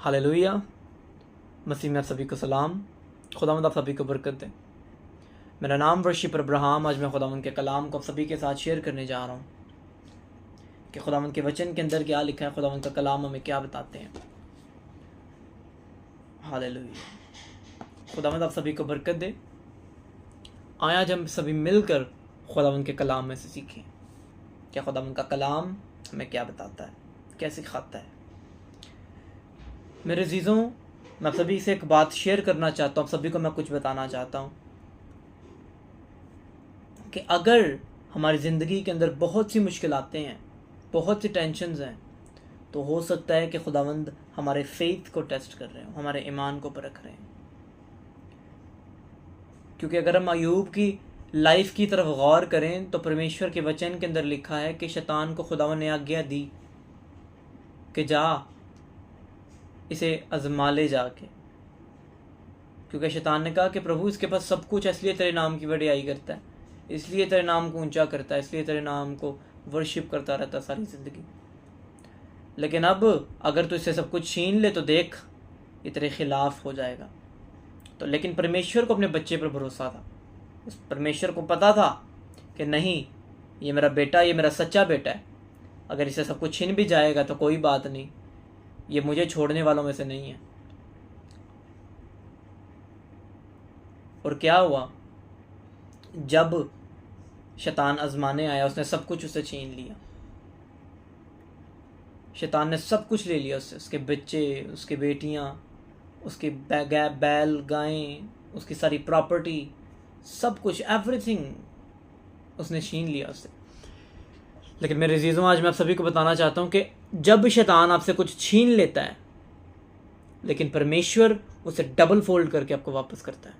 Hallelujah. मसीह में आप सभी को सलाम। खुदावंद आप सभी को बरकत दे। मेरा नाम वर्शिपर अब्राहम। आज मैं खुदावंद के कलाम को आप सभी के साथ शेयर करने जा रहा हूँ कि खुदावंद के वचन के अंदर क्या लिखा है, खुदावंद का कलाम हमें क्या बताते हैं। हालेलुया। खुदावंद आप सभी को बरकत दे। आए आज हम सभी मिलकर खुदावंद के कलाम में से सीखें क्या खुदावंद का कलाम हमें क्या बताता है, क्या सिखाता है। मेरे अजीज़ों, मैं आप सभी से एक बात शेयर करना चाहता हूँ, आप सभी को मैं कुछ बताना चाहता हूँ कि अगर हमारी ज़िंदगी के अंदर बहुत सी मुश्किलातें हैं, बहुत सी टेंशन्स हैं, तो हो सकता है कि खुदावंद हमारे फेथ को टेस्ट कर रहे हो, हमारे ईमान को परख रहे हैं। क्योंकि अगर हम अयूब की लाइफ की तरफ गौर करें तो परमेश्वर के वचन के अंदर लिखा है कि शैतान को खुदावंद ने आज्ञा दी कि जा इसे आजमा ले जाके, क्योंकि शैतान ने कहा कि प्रभु इसके पास सब कुछ है, इसलिए तेरे नाम की बड़ाई करता है, इसलिए तेरे नाम को ऊंचा करता है, इसलिए तेरे नाम को वर्शिप करता रहता है सारी ज़िंदगी। लेकिन अब अगर तू इससे सब कुछ छीन ले तो देख ये तेरे खिलाफ हो जाएगा। तो लेकिन परमेश्वर को अपने बच्चे पर भरोसा था। उस परमेश्वर को पता था कि नहीं, ये मेरा बेटा, ये मेरा सच्चा बेटा है, अगर इसे सब कुछ छीन भी जाएगा तो कोई बात नहीं, ये मुझे छोड़ने वालों में से नहीं है। और क्या हुआ, जब शैतान आजमाने आया उसने सब कुछ उससे छीन लिया। शैतान ने सब कुछ ले लिया उससे, उसके बच्चे, उसकी बेटियां, उसके बैल गायें, उसकी सारी प्रॉपर्टी, सब कुछ, एवरीथिंग उसने छीन लिया उससे। लेकिन मेरे अजीज़ों, आज मैं आप सभी को बताना चाहता हूँ कि जब शैतान आपसे कुछ छीन लेता है, लेकिन परमेश्वर उसे डबल फोल्ड करके आपको वापस करता है।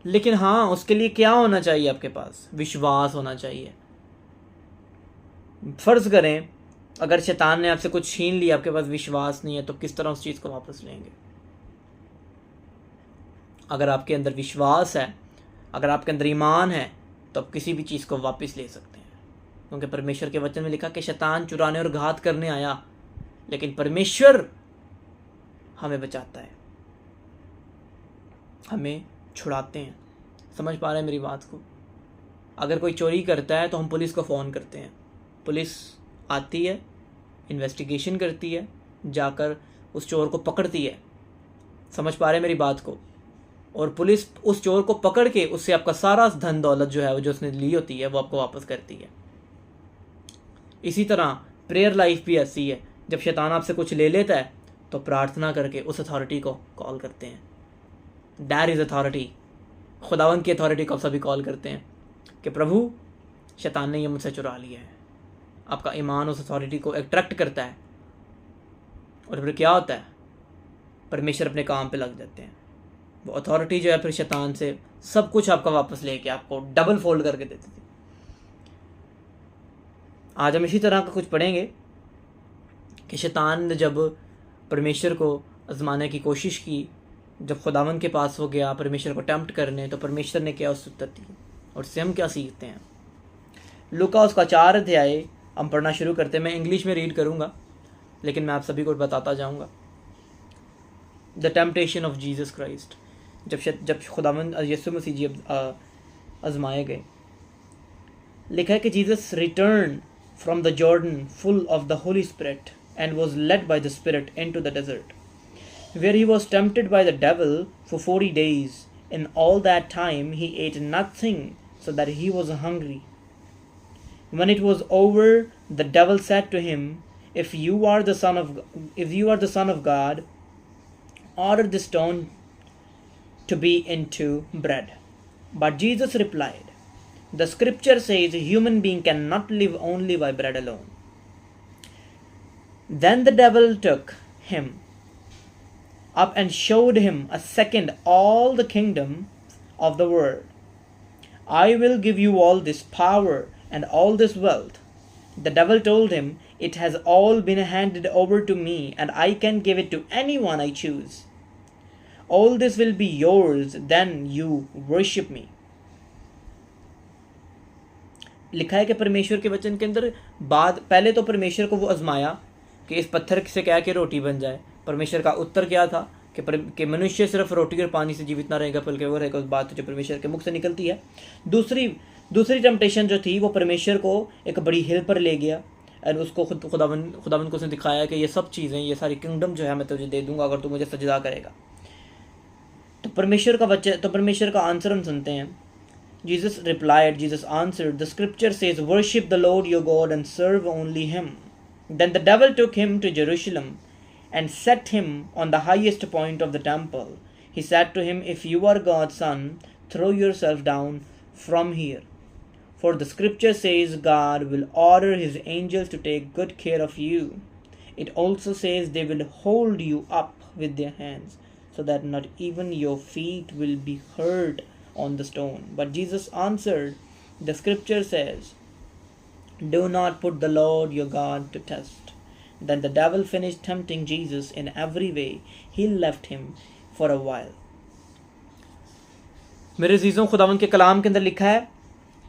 लेकिन हाँ, उसके लिए क्या होना चाहिए? आपके पास विश्वास होना चाहिए। फर्ज करें अगर शैतान ने आपसे कुछ छीन लिया, आपके पास विश्वास नहीं है, तो किस तरह उस चीज़ को वापस लेंगे? अगर आपके अंदर विश्वास है, अगर आपके अंदर ईमान है, तो आप किसी भी चीज़ को वापस ले सकते हैं। क्योंकि परमेश्वर के वचन में लिखा कि शैतान चुराने और घात करने आया, लेकिन परमेश्वर हमें बचाता है, हमें छुड़ाते हैं। समझ पा रहे हैं मेरी बात को? अगर कोई चोरी करता है तो हम पुलिस को फ़ोन करते हैं, पुलिस आती है, इन्वेस्टिगेशन करती है, जाकर उस चोर को पकड़ती है। समझ पा रहे हैं मेरी बात को? और पुलिस उस चोर को पकड़ के उससे आपका सारा धन दौलत जो है, वो जो उसने ली होती है, वो आपको वापस करती है। इसी तरह प्रेयर लाइफ भी ऐसी है। जब शैतान आपसे कुछ ले लेता है तो प्रार्थना करके उस अथॉरिटी को कॉल करते हैं। That is authority. खुदावंद की अथॉरिटी को आप सभी कॉल करते हैं कि प्रभु, शैतान ने ये मुझसे चुरा लिया है। आपका ईमान उस अथॉरिटी को अट्रैक्ट करता है, और फिर क्या होता है? परमेश्वर अपने काम पे लग जाते हैं। वो अथॉरिटी जो है फिर शैतान से सब कुछ आपका वापस लेके आपको डबल फोल्ड करके देती थी। आज हम इसी तरह का कुछ पढ़ेंगे कि शैतान ने जब परमेश्वर को आजमाने की कोशिश की, जब खुदावंद के पास हो गया परमेश्वर को टेम्प्ट करने, तो परमेश्वर ने क्या उत्तर दी, और उससे हम क्या सीखते हैं। लूका उसका 4 अध्याय हम पढ़ना शुरू करते हैं। मैं इंग्लिश में रीड करूँगा, लेकिन मैं आप सभी को बताता जाऊँगा। The temptation of Jesus Christ. जब खुदावंद यीशु मसीह जी आजमाए गए, लिखा है कि Jesus return from the Jordan full of the Holi spirit and was led by the Spirit into the desert, where he was tempted by the devil for 40 days. In all that time he ate nothing, so that he was hungry. When it was over, the devil said to him, if you are the son of God, order this stone to be into bread. But Jesus replied, the scripture says a human being cannot live only by bread alone. Then the devil took him up and showed him a second all the kingdom of the world. I will give you all this power and all this wealth. The devil told him, it has all been handed over to me, and I can give it to anyone I choose. All this will be yours, then you worship me. लिखा है कि परमेश्वर के वचन के अंदर पहले तो परमेश्वर को वो आजमाया, कि इस पत्थर से क्या कि रोटी बन जाए। परमेश्वर का उत्तर क्या था कि मनुष्य सिर्फ रोटी और पानी से जीवित ना रहेगा बल्कि वो रहेगा उस बात जो परमेश्वर के मुख से निकलती है। दूसरी टेम्पटेशन जो थी वो परमेश्वर को एक बड़ी हिल पर ले गया एंड उसको खुदावन को उसने दिखाया कि ये सब चीज़ें, ये सारी किंगडम जो है मैं तुझे दे दूंगा अगर तू मुझे सजदा करेगा। तो परमेश्वर का आंसर हम सुनते हैं। Jesus answered, the scripture says, worship the Lord your God and serve only him. Then the devil took him to Jerusalem and set him on the highest point of the temple. He said to him, if you are God's son, throw yourself down from here. For the scripture says God will order his angels to take good care of you. It also says they will hold you up with their hands, so that not even your feet will be hurt on the stone. But Jesus answered, the scripture says, do not put the Lord your God to test. Then the devil finished tempting Jesus in every way. He left him for a while. मेरे अजीजों, खुदावंद के कलाम के अंदर लिखा है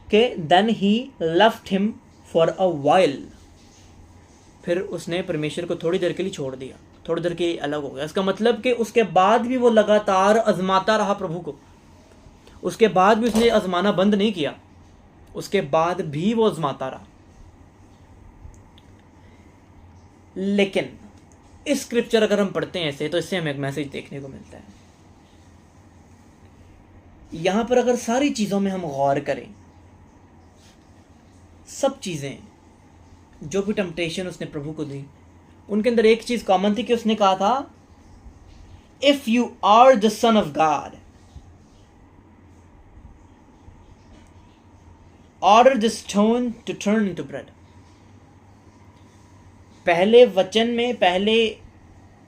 कि then he left him for a while. फिर उसने परमेश्वर को थोड़ी देर के लिए छोड़ दिया, थोड़ी देर के लिए अलग हो गया। इसका मतलब कि उसके बाद भी वो लगातार आजमाता रहा प्रभु को। उसके बाद भी उसने आजमाना बंद नहीं किया, उसके बाद भी वो आजमाता रहा। लेकिन इस स्क्रिप्चर अगर हम पढ़ते हैं ऐसे, तो इससे हमें एक मैसेज देखने को मिलता है। यहां पर अगर सारी चीजों में हम गौर करें, सब चीजें जो भी टेम्पटेशन उसने प्रभु को दी, उनके अंदर एक चीज कॉमन थी कि उसने कहा था, if you are the son of God, order the stone to turn into bread. पहले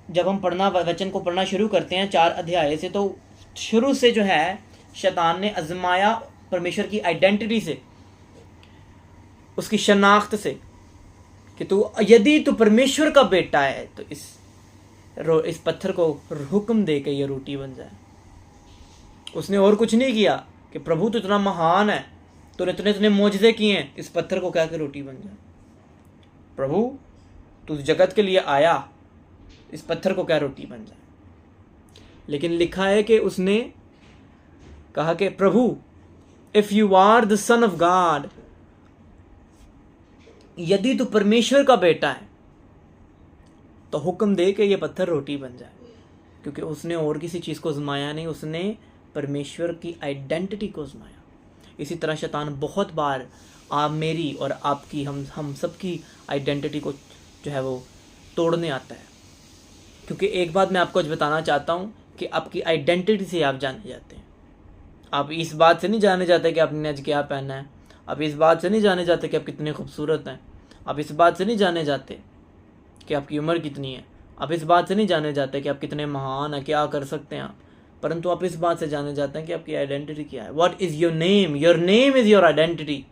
जब हम वचन को पढ़ना शुरू करते हैं 4 अध्याय से, तो शुरू से जो है शैतान ने आजमाया परमेश्वर की आइडेंटिटी से, उसकी शनाख्त से, कि यदि तू परमेश्वर का बेटा है तो इस पत्थर को हुक्म दे के ये रोटी बन जाए। उसने और कुछ नहीं किया कि प्रभु तू इतना महान है, तूने इतने मौजज़े किए हैं, इस पत्थर को क्या कि रोटी बन जाए। प्रभु तू जगत के लिए आया, इस पत्थर को क्या रोटी बन जाए। लेकिन लिखा है कि उसने कहा कि प्रभु, if you are the son of God, यदि तू परमेश्वर का बेटा है तो हुक्म दे के ये पत्थर रोटी बन जाए। क्योंकि उसने और किसी चीज को आजमाया नहीं, उसने परमेश्वर की आइडेंटिटी को आजमाया। इसी तरह शैतान बहुत बार मेरी और आपकी, हम सबकी आइडेंटिटी को जो है वो तोड़ने आता है। क्योंकि एक बात मैं आपको आज बताना चाहता हूँ कि आपकी आइडेंटिटी से आप जाने जाते हैं। आप इस बात से नहीं जाने जाते कि आपने आज क्या पहना है, आप इस बात से नहीं जाने जाते कि आप कितने खूबसूरत हैं, आप इस बात से नहीं जाने जाते कि आपकी उम्र कितनी है, आप इस बात से नहीं जाने जाते कि आप कितने महान हैं, क्या कर सकते हैं आप, परंतु आप इस बात से जाने जाते हैं कि आपकी आइडेंटिटी क्या है। What is your name? Your name is your identity.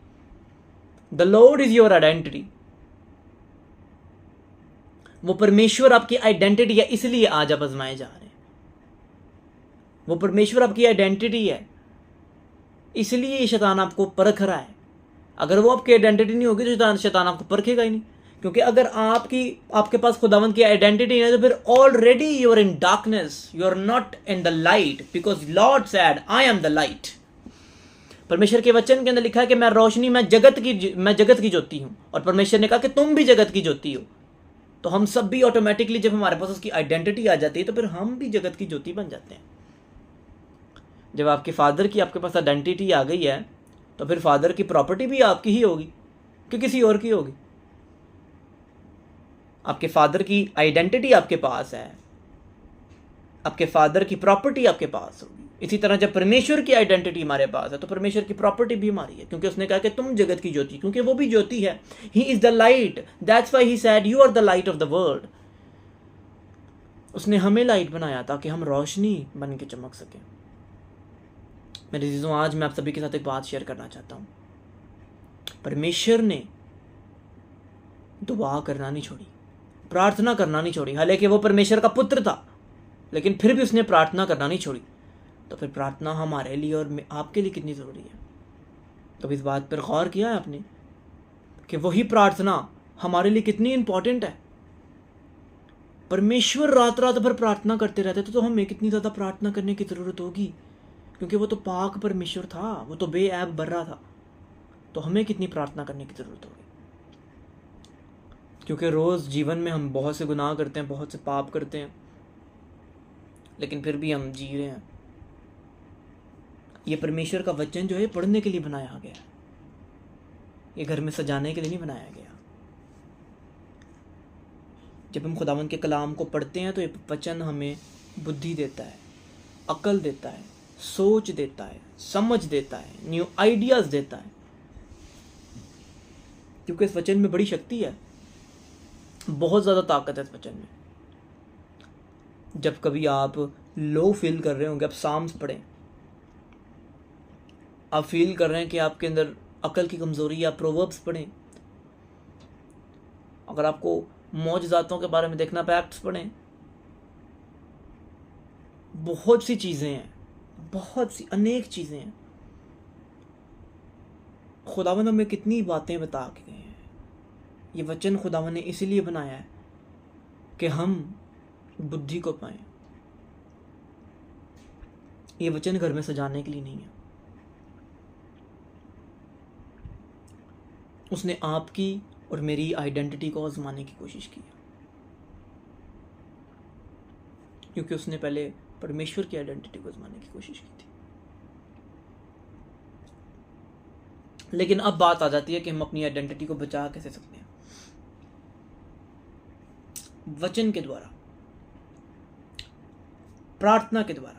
The Lord is your identity. वो परमेश्वर आपकी आइडेंटिटी है, इसलिए आज आप आजमाए जा रहे हैं। वो परमेश्वर आपकी आइडेंटिटी है, इसलिए शैतान आपको परख रहा है। अगर वो आपकी आइडेंटिटी नहीं होगी तो शैतान आपको परखेगा ही नहीं। क्योंकि अगर आपके पास खुदावंद की आइडेंटिटी है तो फिर already you are in darkness, you are not in the light, because Lord said I am the light. परमेश्वर के वचन के अंदर लिखा है कि मैं रोशनी, मैं जगत की ज्योति हूं। और परमेश्वर ने कहा कि तुम भी जगत की ज्योति हो। तो हम सब भी ऑटोमेटिकली, जब हमारे पास उसकी आइडेंटिटी आ जाती है तो फिर हम भी जगत की ज्योति बन जाते हैं। जब आपके फादर की आपके पास आइडेंटिटी आ गई है तो फिर फादर की प्रॉपर्टी भी आपकी ही होगी कि किसी और की होगी। आपके फादर की आइडेंटिटी आपके पास है, आपके फादर की प्रॉपर्टी आपके पास होगी। इसी तरह जब परमेश्वर की आइडेंटिटी हमारे पास है तो परमेश्वर की प्रॉपर्टी भी हमारी है, क्योंकि उसने कहा कि तुम जगत की ज्योति, क्योंकि वो भी ज्योति है। He is the light, that's why he said you are the light of the world. उसने हमें लाइट बनाया ताकि हम रोशनी बन के चमक सकें। मेरे अजीजों, आज मैं आप सभी के साथ एक बात शेयर करना चाहता हूँ। परमेश्वर ने दुआ करना नहीं छोड़ी, प्रार्थना करना नहीं छोड़ी। हालांकि वो परमेश्वर का पुत्र था, लेकिन फिर भी उसने प्रार्थना करना नहीं छोड़ी। तो फिर प्रार्थना हमारे लिए और आपके लिए कितनी ज़रूरी है? तो इस बात पर गौर किया है आपने कि वही प्रार्थना हमारे लिए कितनी इंपॉर्टेंट है? परमेश्वर रात रात भर प्रार्थना करते रहते तो हमें कितनी ज़्यादा प्रार्थना करने की ज़रूरत होगी, क्योंकि वो तो पाक परमेश्वर था, वो तो बेऐब बर्रा था। तो हमें कितनी प्रार्थना करने की ज़रूरत होगी, क्योंकि रोज़ जीवन में हम बहुत से गुनाह करते हैं, बहुत से पाप करते हैं, लेकिन फिर भी हम जी रहे हैं। ये परमेश्वर का वचन जो है पढ़ने के लिए बनाया गया है, ये घर में सजाने के लिए नहीं बनाया गया। जब हम खुदावंद के कलाम को पढ़ते हैं तो ये वचन हमें बुद्धि देता है, अकल देता है, सोच देता है, समझ देता है, न्यू आइडियाज़ देता है, क्योंकि इस वचन में बड़ी शक्ति है, बहुत ज़्यादा ताकत है इस वचन में। जब कभी आप लो फील कर रहे होंगे, आप साम्स पढ़ें, आप फील कर रहे हैं कि आपके अंदर अकल की कमज़ोरी है, आप प्रोवर्ब्स पढ़ें। अगर आपको मौजज़ातों के बारे में देखना, आप एक्ट्स पढ़ें। बहुत सी चीज़ें हैं, बहुत सी अनेक चीज़ें हैं। खुदावंद हमें कितनी बातें बता के गए हैं। ये वचन खुदावंद ने इसीलिए बनाया है कि हम बुद्धि को पाएं। ये वचन घर में सजाने के लिए नहीं है। उसने आपकी और मेरी आइडेंटिटी को आजमाने की कोशिश की, क्योंकि उसने पहले परमेश्वर की आइडेंटिटी को आजमाने की कोशिश की थी। लेकिन अब बात आ जाती है कि हम अपनी आइडेंटिटी को बचा कैसे सकते हैं। वचन के द्वारा, प्रार्थना के द्वारा।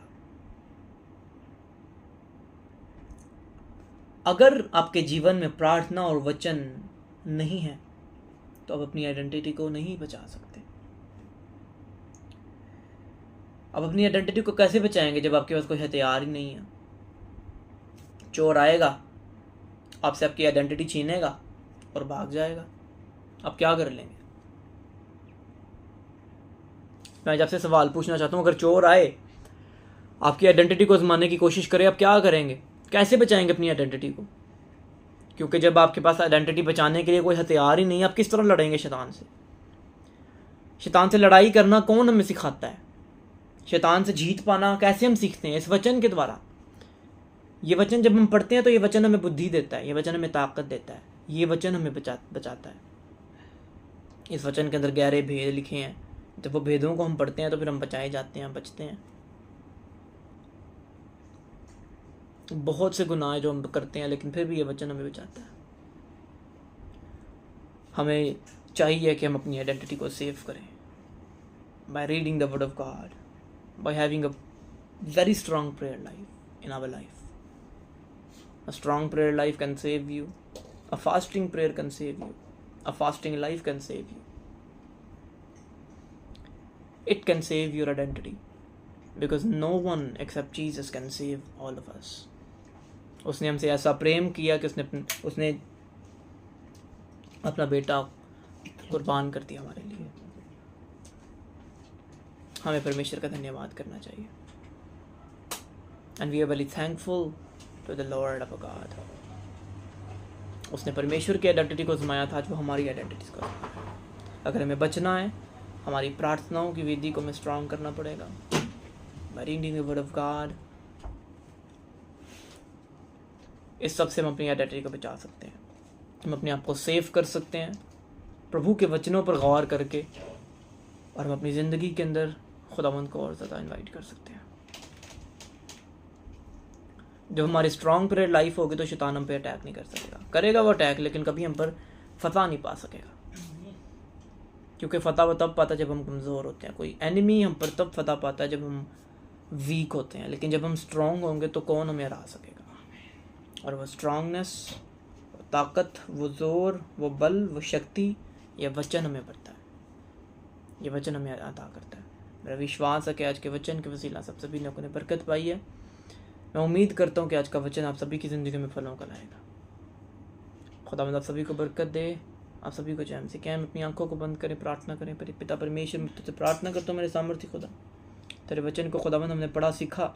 अगर आपके जीवन में प्रार्थना और वचन नहीं है तो आप अपनी आइडेंटिटी को नहीं बचा सकते। आप अपनी आइडेंटिटी को कैसे बचाएंगे जब आपके पास कोई हथियार ही नहीं है? चोर आएगा, आपसे आपकी आइडेंटिटी छीनेगा और भाग जाएगा, आप क्या कर लेंगे? मैं आपसे सवाल पूछना चाहता हूँ, अगर चोर आए, आपकी आइडेंटिटी को आजमाने की कोशिश करे, आप क्या करेंगे? कैसे बचाएंगे अपनी आइडेंटिटी को? क्योंकि जब आपके पास आइडेंटिटी बचाने के लिए कोई हथियार ही नहीं, आप किस तरह लड़ेंगे शैतान से? शैतान से लड़ाई करना कौन हमें सिखाता है? शैतान से जीत पाना कैसे हम सीखते हैं? इस वचन के द्वारा। ये वचन जब हम पढ़ते हैं तो ये वचन हमें बुद्धि देता है, ये वचन हमें ताकत देता है, ये वचन हमें बचाता है। इस वचन के अंदर गहरे भेद लिखे हैं। जब वो भेदों को हम पढ़ते हैं तो फिर हम बचाए जाते हैं, बचते हैं। बहुत से गुनाह जो हम करते हैं, लेकिन फिर भी ये वचन हमें बचाता है। हमें चाहिए कि हम अपनी आइडेंटिटी को सेव करें by reading the word of God, by having a very strong prayer life in our life. A strong prayer life can save you. A fasting prayer can save you. A fasting life can save you. It can save your identity, because no one except Jesus can save all of us. उसने हमसे ऐसा प्रेम किया कि उसने अपना बेटा कुर्बान कर दिया हमारे लिए। हमें परमेश्वर का धन्यवाद करना चाहिए। And we are very thankful to the Lord of God. उसने परमेश्वर की आइडेंटिटी को आजमाया था, आज वो हमारी आइडेंटिटी को आजमा रहा है। अगर हमें बचना है, हमारी प्रार्थनाओं की विधि को हमें स्ट्रांग करना पड़ेगा by reading the word of God। इस सब से हम अपनी आइडेंटिटी को बचा सकते हैं। हम अपने आप को सेव कर सकते हैं प्रभु के वचनों पर गौर करके, और हम अपनी ज़िंदगी के अंदर खुदावंद को और ज़्यादा इनवाइट कर सकते हैं। जब हमारी स्ट्रॉन्ग प्रेयर लाइफ होगी तो शैतान हम पे अटैक नहीं कर सकेगा। करेगा वो अटैक, लेकिन कभी हम पर फतह नहीं पा सकेगा, क्योंकि फतह वो तब पाता जब हम कमज़ोर होते हैं। कोई एनिमी हम पर तब फतह पाता है जब हम वीक होते हैं, लेकिन जब हम स्ट्रॉन्ग होंगे तो कौन हमें हरा सकेगा? और वो स्ट्रॉन्गनेस, वो ताकत, वो ज़ोर, वो बल, वो शक्ति, ये वचन हमें बढ़ता है, ये वचन हमें अता करता है। मेरा विश्वास है कि आज के वचन के वसीला सब सभी लोगों ने बरकत पाई है। मैं उम्मीद करता हूँ कि आज का वचन आप सभी की ज़िंदगी में फलों का लाएगा। खुदावंद आप सभी को बरकत दे, आप सभी को चैन से। क्या हम अपनी आंखों को बंद करें, प्रार्थना करें। पिता परमेश्वर, मैं तुझसे प्रार्थना करता हूँ मेरे सामर्थ्य खुदा, तेरे वचन को खुदावंद हमने पढ़ा सीखा,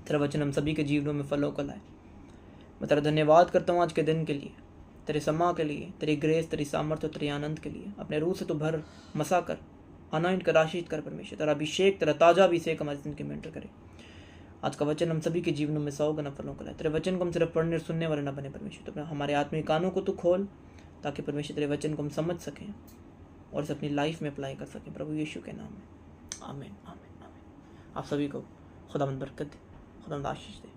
तेरा वचन हम सभी के जीवनों में फलों का लाए। मैं तेरा धन्यवाद करता हूँ आज के दिन के लिए, तेरे समा के लिए, तेरी ग्रेस, तेरी सामर्थ्य, तेरे आनंद के लिए। अपने रूह से तो भर मसा कर, अनॉइंट कर, आशीष कर परमेश्वर, तेरा अभिषेक, तेरा ताज़ा अभिषेक हमारी ज़िंदगी में एंटर करे। आज का वचन हम सभी के जीवनों में 100 गुना फलों को लाए। तेरे वचन को हम सिर्फ पढ़ने और सुनने वाले ना बने परमेश्वर, तो अपने हमारे आत्मिक कानों को तू खोल, ताकि परमेश्वर तेरे वचन को हम समझ सकें और इसे अपनी लाइफ में अप्लाई कर सकें, प्रभु यीशु के नाम में। आमीन आमीन आमीन। आप सभी को खुदावंद बरकत दे, खुदावंद आशीष दे।